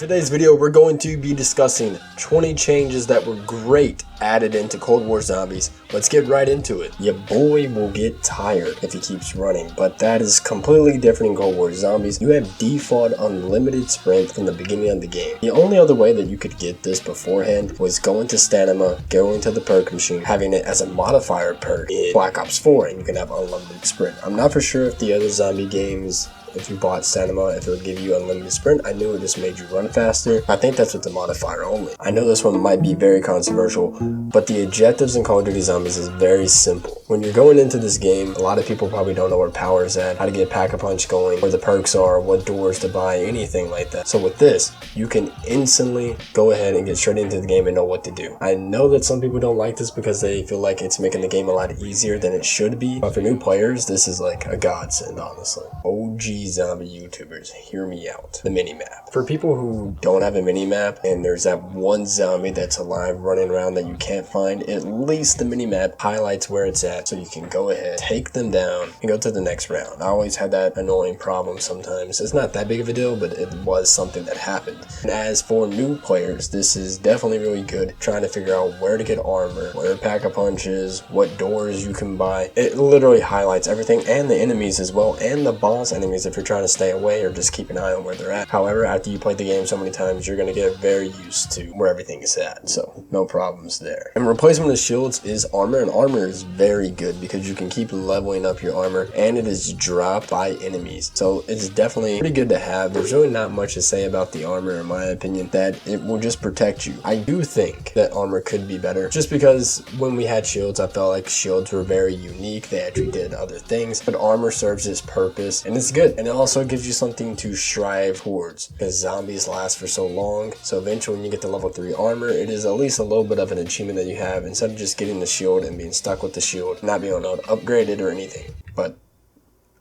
today's video, we're going to be discussing 20 changes that were great added into Cold War Zombies. Let's get right into it. Your boy will get tired if he keeps running, but that is completely different in Cold War Zombies. You have default unlimited sprint from the beginning of the game. The only other way that you could get this beforehand was going to stamina, going to the perk machine, having it as a modifier perk in Black Ops 4, and you can have unlimited sprint. I'm not for sure if the other zombie games, if you bought stamina, if it would give you unlimited sprint. I knew it just made you run faster. I think that's with the modifier only. I know this one might be very controversial, but the objectives in Call of Duty Zombies is very simple. When you're going into this game, a lot of people probably don't know where power is at, how to get Pack-a-Punch going, where the perks are, what doors to buy, anything like that. So with this, you can instantly go ahead and get straight into the game and know what to do. I know that some people don't like this because they feel like it's making the game a lot easier than it should be, but for new players, this is like a godsend, honestly. OG zombie YouTubers, hear me out. The minimap. For people who don't have a minimap and there's that one zombie that's alive running around that you can't find, at least the minimap highlights where it's at so you can go ahead, take them down, and go to the next round. I always had that annoying problem sometimes. It's not that big of a deal, but it was something that happened. And as for new players, this is definitely really good, trying to figure out where to get armor, where Pack-a-Punch is, what doors you can buy. It literally highlights everything, and the enemies as well, and the boss enemies if you're trying to stay away or just keep an eye on where they're at. However, after you play the game so many times, you're going to get very used to where everything is at, so no problems there. And replacement of shields is armor, and armor is very good because you can keep leveling up your armor and it is dropped by enemies, so it's definitely pretty good to have. There's really not much to say about the armor in my opinion, that it will just protect you. I do think that armor could be better just because when we had shields, I felt like shields were very unique. They actually did other things, but armor serves its purpose and it's good, and it also gives you something to strive towards because zombies last for so long. So eventually when you get to level 3 armor, it is at least a little bit of an achievement that you have instead of just getting the shield and being stuck with the shield, not being able to upgrade it or anything. But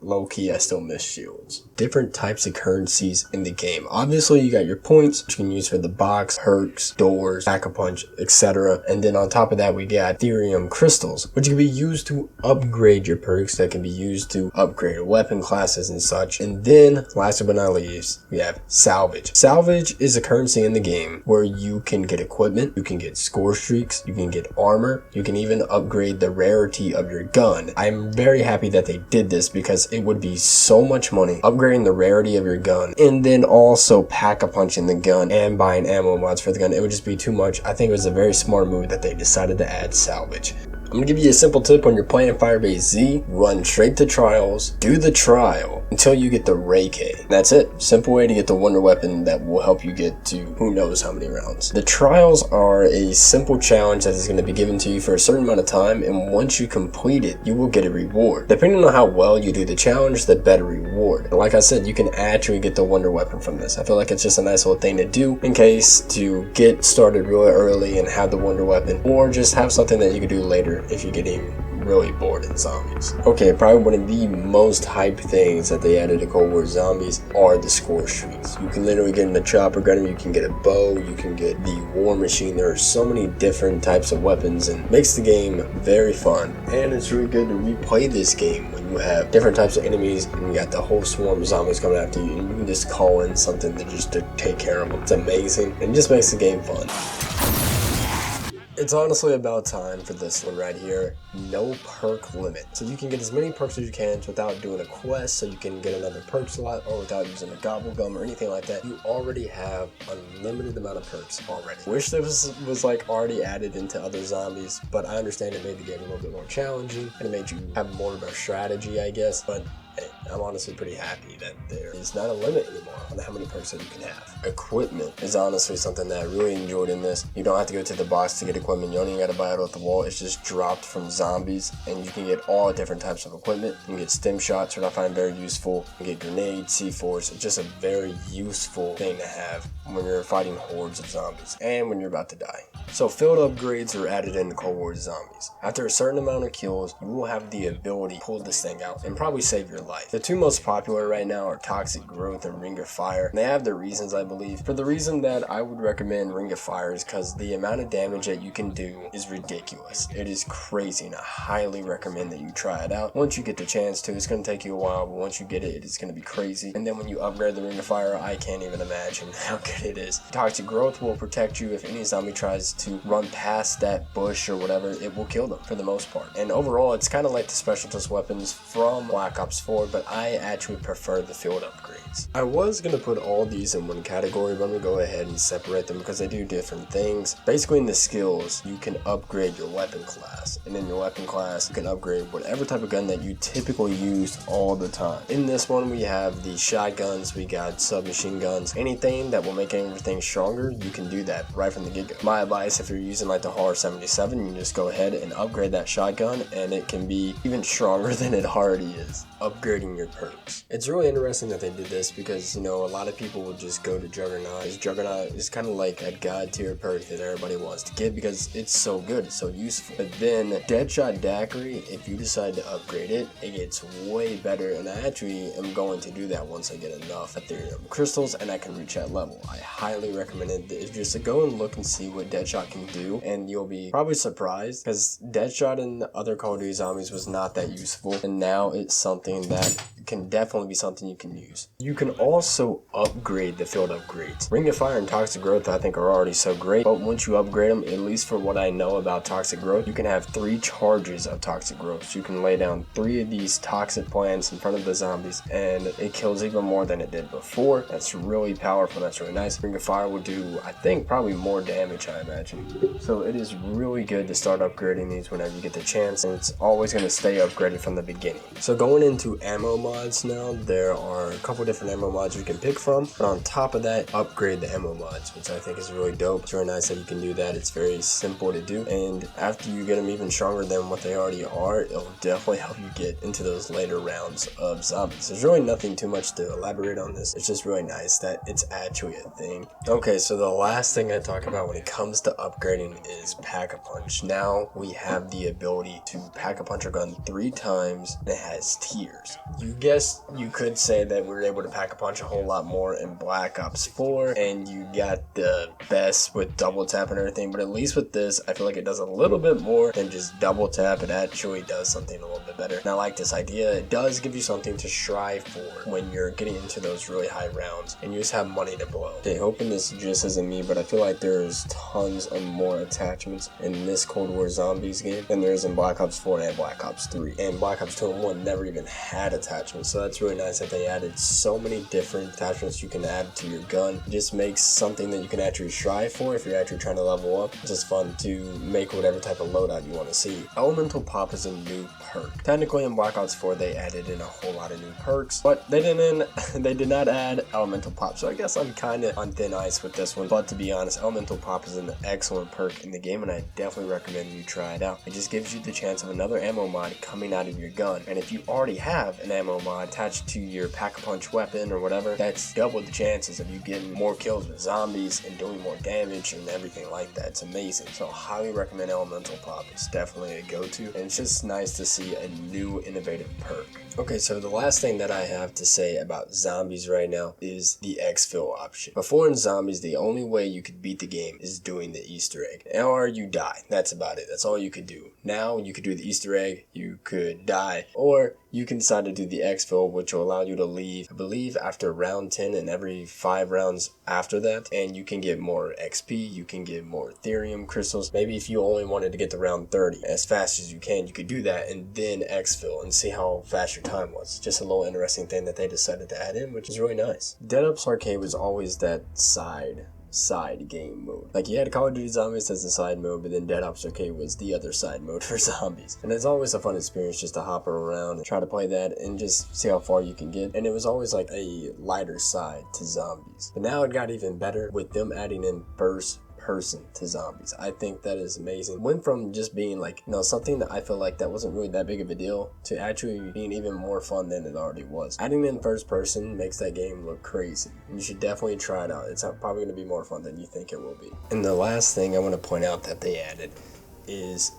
low-key, I still miss shields. Different types of currencies in the game. Obviously, you got your points, which you can use for the box, perks, doors, Pack-a-Punch, etc. And then on top of that, we got Ethereum crystals, which can be used to upgrade your perks, that can be used to upgrade weapon classes and such. And then, last but not least, we have salvage. Salvage is a currency in the game where you can get equipment, you can get score streaks, you can get armor, you can even upgrade the rarity of your gun. I'm very happy that they did this because it would be so much money upgrading the rarity of your gun and then also Pack-a-Punching the gun and buying ammo mods for the gun. It would just be too much. I think it was a very smart move that they decided to add salvage. I'm going to give you a simple tip when you're playing Firebase Z. Run straight to trials, do the trial until you get the Ray K. That's it. Simple way to get the wonder weapon that will help you get to who knows how many rounds. The trials are a simple challenge that is going to be given to you for a certain amount of time, and once you complete it, you will get a reward. Depending on how well you do the challenge, the better reward. And like I said, you can actually get the wonder weapon from this. I feel like it's just a nice little thing to do in case to get started really early and have the wonder weapon, or just have something that you can do later if you're getting really bored in zombies. Okay, probably one of the most hype things that they added to Cold War Zombies are the score streaks. You can literally get in the chopper gunner, you can get a bow, you can get the war machine. There are so many different types of weapons and makes the game very fun. And it's really good to replay this game when you have different types of enemies and you got the whole swarm of zombies coming after you, and you can just call in something to take care of them. It's amazing and it just makes the game fun. It's honestly about time for this one right here, no perk limit. So you can get as many perks as you can without doing a quest, so you can get another perk slot, or without using a gobble gum or anything like that. You already have unlimited amount of perks already. Wish this was like already added into other zombies, but I understand it made the game a little bit more challenging and it made you have more of a strategy, I guess. But hey, I'm honestly pretty happy that there is not a limit anymore on how many perks that you can have. Equipment is honestly something that I really enjoyed in this. You don't have to go to the box to get equipment. You don't even got to buy it off the wall. It's just dropped from zombies, and you can get all different types of equipment. You can get stim shots, which I find very useful. You can get grenades, C4s. It's just a very useful thing to have when you're fighting hordes of zombies and when you're about to die. So field upgrades are added into Cold War Zombies. After a certain amount of kills, you will have the ability to pull this thing out and probably save your your life. The two most popular right now are Toxic Growth and Ring of Fire. And they have their reasons, I believe. For the reason that I would recommend Ring of Fire is because the amount of damage that you can do is ridiculous. It is crazy, and I highly recommend that you try it out. Once you get the chance to, it's going to take you a while, but once you get it, it's going to be crazy. And then when you upgrade the Ring of Fire, I can't even imagine how good it is. Toxic Growth will protect you if any zombie tries to run past that bush or whatever. It will kill them for the most part. And overall, it's kind of like the specialist weapons from Black Ops 4, but I actually prefer the field upgrades. I was going to put all these in one category, but I'm going to go ahead and separate them because they do different things. Basically, in the skills, you can upgrade your weapon class, and in your weapon class, you can upgrade whatever type of gun that you typically use all the time. In this one, we have the shotguns, we got submachine guns, anything that will make everything stronger, you can do that right from the get-go. My advice, if you're using like the HAR 77, you just go ahead and upgrade that shotgun, and it can be even stronger than it already is. Upgrading your perks. It's really interesting that they did this because, you know, a lot of people will just go to Juggernaut. Juggernaut is kind of like a god tier perk that everybody wants to get because it's so good, it's so useful. But then Deadshot Daiquiri, if you decide to upgrade it, it gets way better, and I actually am going to do that once I get enough Ethereum crystals and I can reach that level. I highly recommend it. It's just to go and look and see what Deadshot can do, and you'll be probably surprised because Deadshot in the other Call of Duty Zombies was not that useful, and now it's something that can definitely be something you can use. You can also upgrade the field upgrades. Ring of Fire and Toxic Growth I think are already so great, but once you upgrade them, at least for what I know about Toxic Growth, you can have 3 charges of Toxic Growth. So you can lay down 3 of these toxic plants in front of the zombies, and it kills even more than it did before. That's really powerful, that's really nice. Ring of Fire will do, I think, probably more damage, I imagine. So it is really good to start upgrading these whenever you get the chance, and it's always going to stay upgraded from the beginning. So going into ammo mods now, there are a couple different ammo mods you can pick from, but on top of that, upgrade the ammo mods, which I think is really dope. It's really nice that you can do that. It's very simple to do, and after you get them even stronger than what they already are, it'll definitely help you get into those later rounds of zombies. There's really nothing too much to elaborate on this. It's just really nice that it's actually a thing. Okay, so the last thing I talk about when it comes to upgrading is Pack-a-Punch. Now we have the ability to Pack-a-Punch our gun 3 times, and it has tiers. You could say that we're able to Pack-a-Punch a whole lot more in Black Ops 4, and you got the best with double tap and everything, but at least with this, I feel like it does a little bit more than just double tap. It actually does something a little bit better. And I like this idea. It does give you something to strive for when you're getting into those really high rounds and you just have money to blow. Okay, hoping this just isn't me, but I feel like there's tons of more attachments in this Cold War Zombies game than there is in Black Ops 4 and Black Ops 3. And Black Ops 2 and 1 never even had attachments, so that's really nice that they added so many different attachments you can add to your gun. It just makes something that you can actually strive for if you're actually trying to level up. It's just fun to make whatever type of loadout you want to see. Elemental Pop is a new perk. Technically in Black Ops 4 they added in a whole lot of new perks, but they did not add Elemental Pop, so I guess I'm kind of on thin ice with this one. But to be honest, Elemental Pop is an excellent perk in the game, and I definitely recommend you try it out. It just gives you the chance of another ammo mod coming out of your gun, and if you already have an ammo mod attached to your Pack-a-Punch weapon or whatever, that's double the chances of you getting more kills with zombies and doing more damage and everything like that. It's amazing. So I highly recommend Elemental Pop. It's definitely a go-to, and it's just nice to see a new innovative perk. Okay, so the last thing that I have to say about zombies right now is the exfil option. Before in zombies, the only way you could beat the game is doing the Easter egg, or you die. That's about it. That's all you could do. Now you could do the Easter egg, you could die, or you can decide to do the exfil, which will allow you to leave, I believe, after round 10 and every 5 rounds after that, and you can get more XP, you can get more Ethereum crystals. Maybe if you only wanted to get to round 30 as fast as you can, you could do that and then exfil and see how fast your time was. Just a little interesting thing that they decided to add in, which is really nice. Dead Ups Arcade was always that side game mode. Like, you had Call of Duty Zombies as the side mode, but then Dead Ops Arcade was the other side mode for zombies. And it's always a fun experience just to hop around and try to play that and just see how far you can get. And it was always like a lighter side to zombies. But now it got even better with them adding in first person to zombies. I think that is amazing. Went from just being like, you know, something that I feel like that wasn't really that big of a deal to actually being even more fun than it already was. Adding in first person makes that game look crazy. And you should definitely try it out. It's probably going to be more fun than you think it will be. And the last thing I want to point out that they added is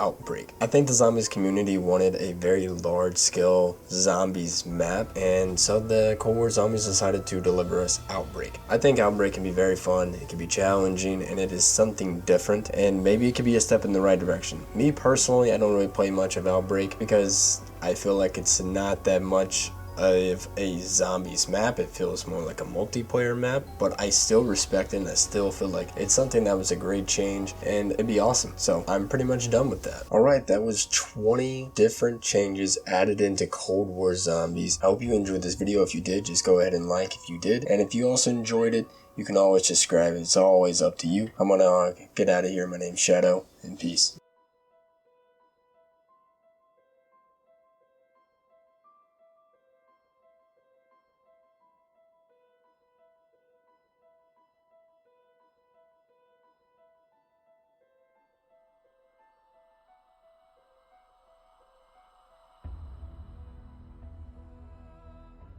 Outbreak. I think the zombies community wanted a very large scale zombies map, and so the Cold War Zombies decided to deliver us Outbreak. I think Outbreak can be very fun, it can be challenging, and it is something different, and maybe it could be a step in the right direction. Me personally, I don't really play much of Outbreak because I feel like it's not that much of a zombies map. It feels more like a multiplayer map, but I still respect it and I still feel like it's something that was a great change and it'd be awesome. So I'm pretty much done with that. Alright, that was 20 different changes added into Cold War Zombies. I hope you enjoyed this video. If you did, just go ahead and like if you did, and if you also enjoyed it, you can always subscribe. It's always up to you. I'm gonna get out of here. My name's Shadow, and peace.